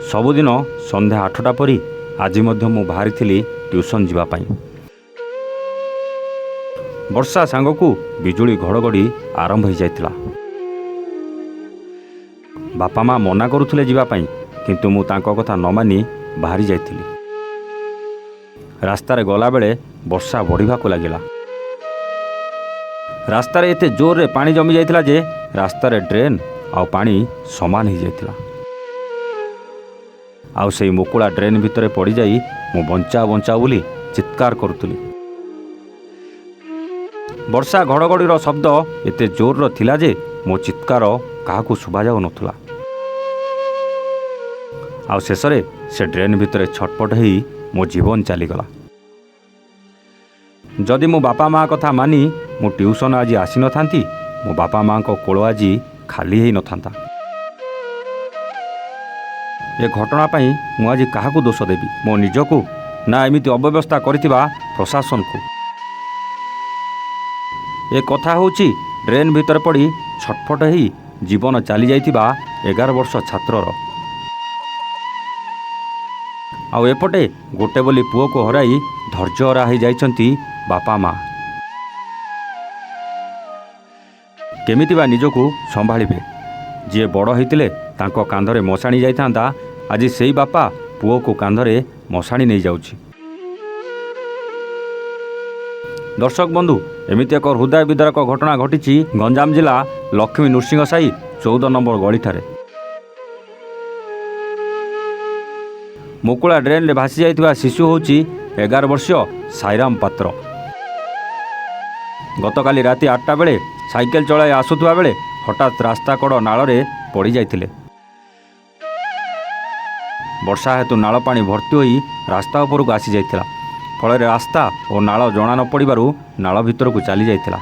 सबुदिन संध्या 8टा परी आज मु बाहरी ट्यूशन जीवाई। वर्षा सांग को बिजुली घड़घड़ी आरंभ हो जाता। बापा माँ मना करुले जीवाई किंतु मु तांको कथा न मानी बाहरी जाइथिली। रास्तार गला बेले वर्षा बढ़िबा को लागिला। रास्तार एते जोर रे पानी जमी जाइथिला जे रास्तार ड्रेन आ पानी समान हो जाइथिला। आउ से मुकुला ड्रेन भितर पड़ जाई मु बंचा बंचा बोली चित्कार करुली। वर्षा घड़घड़ीर शब्द एते जोर थिला जे मो चित्कार काहाकू शुभा जाउ नथुला। आउ शेषरे से ड्रेन भितर छटपट हो मो जीवन चलीगला। जदि मो बापा माँ कथा मानी मु ट्यूशन आज आसी न थांती, मो बापा माँ को कोल आज खाली ही न थांता। ए घटना पाई मु आज काहाकू दोष देबी? मो निजकू ना एमिति अव्यवस्था करिथिबा प्रशासन को? ए कथा होची ड्रेन भितर पड़ी छटफट ही जीवन चली जाइथिबा 11 वर्ष छात्रर। आउ एपटे गोटे बोली पुओ को हराई धैर्य हरा हो जाइछंती बापा माँ। केमिति बा निजकू संभाळिबे? जी बड़ होइतिले तांको कांधरे मशाणी जाइथांता, आज सेई बापा पुओ को कांधरे मशाणी नहीं जाउछि। दर्शक बंधु, एमिति एक हृदय विदारक घटना घटी गंजाम जिला लक्ष्मी नृसिंह साई 14 नंबर गली ठारे। मुकुला ड्रेन रे भासी जाइथिबा शिशु होची 11 वर्षीय साईराम पात्र। गतकाली राति 8टा बेले साइकेल चलाई आसुथुवा बेले हठात रास्ता कड़ नाल रे पड़ी जाइथिले। वर्षा हेतु नाल पानी भर्ती होई रास्ता उपरକୁ आसी जाइथिला। फल रास्ता और नाल जना न पड़ू नाल भितर को चली जाइथिला।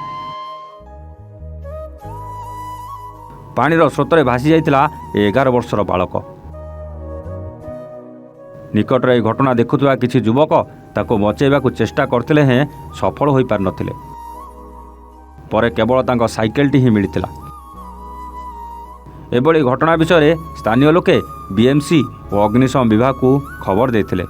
पानीर स्रोतरे भासी जाइथिला 11 वर्षर बालक। निकटरे यह घटना देखुवा किछि युवक ताको बचेबाकू चेष्टा करथिले हें सफल होई पार नथिले। परे केवल तांको साइकेलटी ही मिलिथिला। एभली घटना विषय स्थानीय लोके बीएमसी और अग्निशम विभाग को खबर देथिले।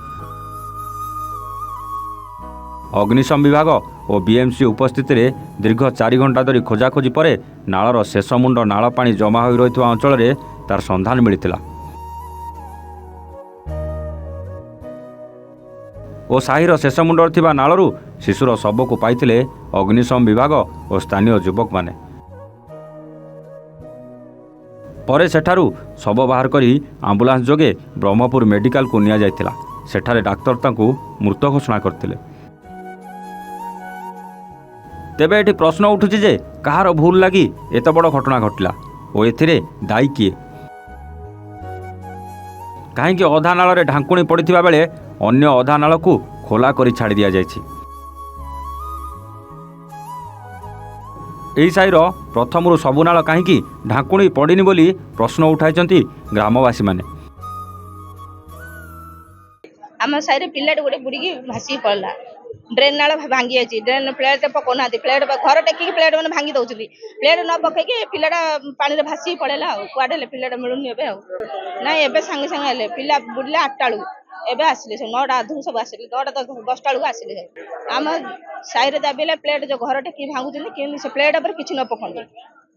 अग्निशम विभाग और बीएमसी उपस्थित रे दीर्घ 4 घंटा धरी खोजाखोजी परे नालर शेष मुंड नाल पानी जमा होई रहितवा अंचल रे तार संधान मिलिथिला। ओ साहिर शेष मुंडर थिबा नालरू शिशुर शव को पाइथिले अग्निशम विभाग और स्थानीय युवक माने। परे सेठारू शव बाहर करी आंबुलांस जोगे ब्रह्मपुर मेडिकल को निया जाइथिला। सेठारे डाक्तर तांकू मृत घोषणा करथिले। तेबे एठी प्रश्न उठुछि जे कहार भूल लागी एत बड़ घटना घटिला और एथिरे दायी किए? कहीं अधा नाल रे ढांकुणी पड़िथिबा बेले अन्य अधा नाल को खोला करी छाड़ी दिया जायछि। एही साईर प्रथमरु सबु नाल कहीं ढांकुणी पड़िनी बोली प्रश्न उठाइछंती ग्रामवासी माने। आम साइड पिलाट गोटे बुड़ी भासी पड़ला। ड्रेन नाल भांगी जाइए। ड्रेन प्लेट पकौना प्लेट घर टेकिक प्लेट मैंने भांगी दौली। प्लेट न पकईकि पिलाटा पानी में भासी पड़ेगा। कुआडे पिलाटा मिलूनी ना एवं सांगे सांगे पिला बुड़े 8टा बेलू एवं आसिले 9टा अधु सब आसिले 9टा 10टा बेलू आसिले। आम साइड दाबिले प्लेट जो घर टेकिक भांगुचंदी कि से प्लेट पर किसी न पकड़े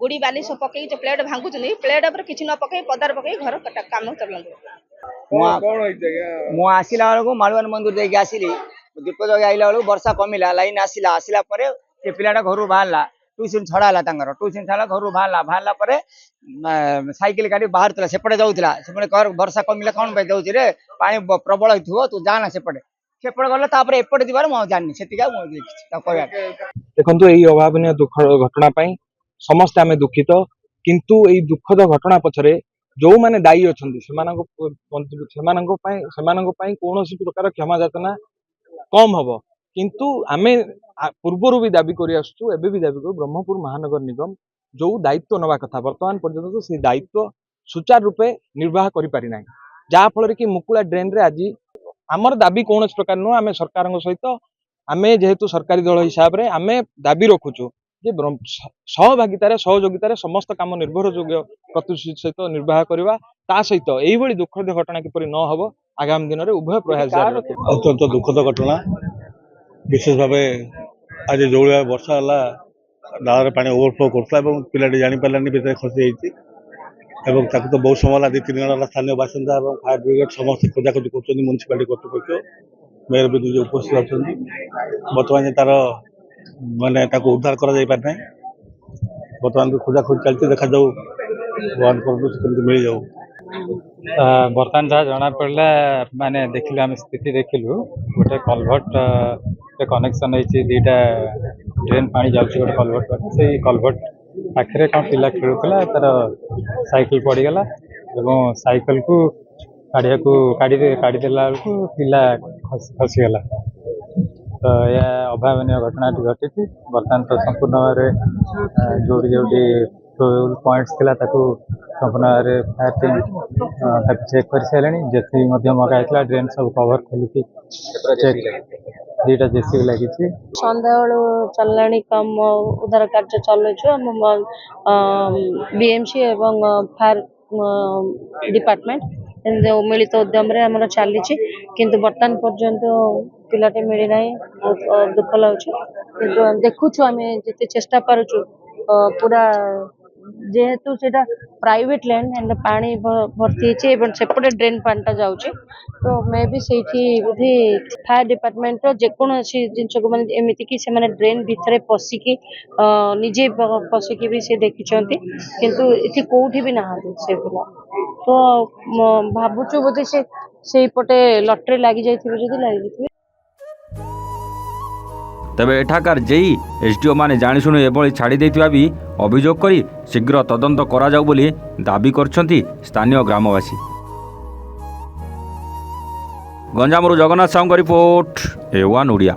गुड़ी बाली सब पकई जो प्लेट भांगुचंदी प्लेट पर किसी न पकई पदार पकई घर काम चलते। मु आसला बेलू मालुआन मंदिर जाके आसली दीप जगह आइला बेलू वर्षा कमिला लाइन आसला आसला परे से पिलाटा घर बाहरला ट्यूशन छड़ाला ट्यूशन छाड़ा घर बाहरला बाहरला परे साइकेल गाड़ी बाहर सेपटे जाऊला सेपटे वर्षा कमिला कौन पे जाऊँ रे पानी प्रबल हो तू जाना सेपटे सेपटे गला एपटे जीवार मुझे जानी से देखो यही अभावन दुख घटना समस्ते आम दुखित किंतु यही दुखद घटना पछरे जो मैंने दायी अच्छा कौन प्रकार क्षमा याचना कम हम किंतु आम पूर्वर भी दाबी कर दाबी कर ब्रह्मपुर महानगर निगम जो दायित्व नवा कथा बर्तमान पर्यटन से दायित्व सुचारू रूपे निर्वाह करें जहाँफल कि मुकुला ड्रेन रे आज आमर दाबी कौन प्रकार नुह आम सरकार सहित आम जेहेतु सरकारी दल हिसाब से आम दाबी रखुचु ଯେ ସହଭାଗିତାରେ ସହଯୋଗିତାରେ ସମସ୍ତ କାମ ନିର୍ଭରଯୋଗ୍ୟ ପ୍ରତିଶ୍ରୁତି ସହିତ ନିର୍ବାହ କରିବା ତା ସହିତ ଏଇଭଳି ଦୁଃଖଦ ଘଟଣା କିପରି ନ ହବ ଆଗାମୀ ଦିନରେ ଉଭୟ ପ୍ରୟାସ ଜାରି ରଖିବା। ଅତ୍ୟନ୍ତ ଦୁଃଖଦ ଘଟଣା ବିଶେଷ ଭାବେ ଆଜି ଯୋଉଭଳିଆ ବର୍ଷା ହେଲା ନାଳରେ ପାଣି ଓଭରଫ୍ଲୋ କରୁଥିଲା ଏବଂ ପିଲାଟି ଜାଣିପାରିଲାନି ଭିତରେ ଖସି ଯାଇଛି ଏବଂ ତାକୁ ତ ବହୁତ ସମୟ ହେଲା 2-3 ଜଣ ହେଲା ସ୍ଥାନୀୟ ବାସିନ୍ଦା ଏବଂ ଫାୟାର ବ୍ରିଗେଡ୍ ସମସ୍ତେ ଖୋଜାଖୋଜି କରୁଛନ୍ତି ମ୍ୟୁନିସିପାଲିଟି କର୍ତ୍ତୃପକ୍ଷ ମେୟର ବି ନିଜେ ଉପସ୍ଥିତ ଅଛନ୍ତି ବର୍ତ୍ତମାନ ତାର ମାନେ ତାକୁ ଉଦ୍ଧାର କରାଯାଇପାରି ନାହିଁ ବର୍ତ୍ତମାନ ବି ଖୋଜାଖୋଜି ଚାଲିଛି ଦେଖାଯାଉ ଭଗବାନ କରନ୍ତୁ ସେ କେମିତି ମିଳିଯାଉ। ବର୍ତ୍ତମାନ ଯାହା ଜଣାପଡ଼ିଲା ମାନେ ଦେଖିଲୁ ଆମେ ସ୍ଥିତି ଦେଖିଲୁ ଗୋଟେ କଲଭର୍ଟ କନେକ୍ସନ୍ ହେଇଛି ଦୁଇଟା ଡ୍ରେନ୍ ପାଣି ଯାଉଛି ଗୋଟେ କଲଭର୍ଟ ପାଖରେ ସେଇ କଲଭର୍ଟ ପାଖରେ କ'ଣ ପିଲା ଖେଳୁଥିଲା ତାର ସାଇକେଲ ପଡ଼ିଗଲା ଏବଂ ସାଇକେଲକୁ କାଢ଼ିଦେଲା ବେଳକୁ ପିଲା ଖସିଗଲା ତ ଏହା ଅଭାବନୀୟ ଘଟଣାଟି ଘଟିଛି। ବର୍ତ୍ତମାନ ତ ସମ୍ପୂର୍ଣ୍ଣ ଭାବରେ ଯୋଉଠି ପଏଣ୍ଟସ୍ ଥିଲା ତାକୁ ସମ୍ପୂର୍ଣ୍ଣ ଭାବରେ ଫାୟାର ଟିମ୍ ତାକୁ ଚେକ୍ କରିସାରିଲେଣି ଜେସିବି ମଧ୍ୟ ମଗା ହେଇଥିଲା ଡ୍ରେନ୍ ସବୁ କଭର ଖୋଲିକି ଚେକ୍ 2ଟା ଜେସିବି ଲାଗିଛି। ସନ୍ଧ୍ୟାବେଳୁ ଚାଲିଲାଣି କାମ ଉଦ୍ଧାର କାର୍ଯ୍ୟ ଚଲେଇଛୁ ଆମ ବିଏମସି ଏବଂ ଫାୟାର ଡିପାର୍ଟମେଣ୍ଟ ମିଳିତ ଉଦ୍ୟମରେ ଆମର ଚାଲିଛି କିନ୍ତୁ ବର୍ତ୍ତମାନ ପର୍ଯ୍ୟନ୍ତ ପିଲାଟି ମିଳିନାହିଁ ବହୁତ ଦୁଃଖ ଲାଗୁଛି କିନ୍ତୁ ଦେଖୁଛୁ ଆମେ ଯେତେ ଚେଷ୍ଟା କରୁଛୁ ପୁରା ଯେହେତୁ ସେଇଟା ପ୍ରାଇଭେଟ ଲ୍ୟାଣ୍ଡ ଏଣ୍ଡ ପାଣି ଭର୍ତ୍ତି ହେଇଛି ଏବଂ ସେପଟେ ଡ୍ରେନ୍ ପାଣିଟା ଯାଉଛି ତ ମେ ବି ସେଇଠି ବୋଧେ ଫାୟାର ଡିପାର୍ଟମେଣ୍ଟର ଯେକୌଣସି ଜିନିଷକୁ ମାନେ ଏମିତିକି ସେମାନେ ଡ୍ରେନ୍ ଭିତରେ ପଶିକି ନିଜେ ପଶିକି ବି ସେ ଦେଖିଛନ୍ତି କିନ୍ତୁ ଏଠି କୋଉଠି ବି ନାହାନ୍ତି ସେ ପିଲା ତ ଭାବୁଛୁ ବୋଧେ ସେଇପଟେ ଲଟେରୀ ଲାଗିଯାଇଥିବେ ଯଦି ଲାଗିଯାଇଥିବେ। ତେବେ ଏଠାକାର ଜେଇ ଏସଡିଓ ମାନେ ଜାଣିଶୁଣି ଏଭଳି ଛାଡ଼ି ଦେଇଥିବା ବି ଅଭିଯୋଗ କରି ଶୀଘ୍ର ତଦନ୍ତ କରାଯାଉ ବୋଲି ଦାବି କରିଛନ୍ତି ସ୍ଥାନୀୟ ଗ୍ରାମବାସୀ। ଗଞ୍ଜାମରୁ ଜଗନ୍ନାଥ ସାହୁଙ୍କ ରିପୋର୍ଟ A1 ଓଡ଼ିଆ।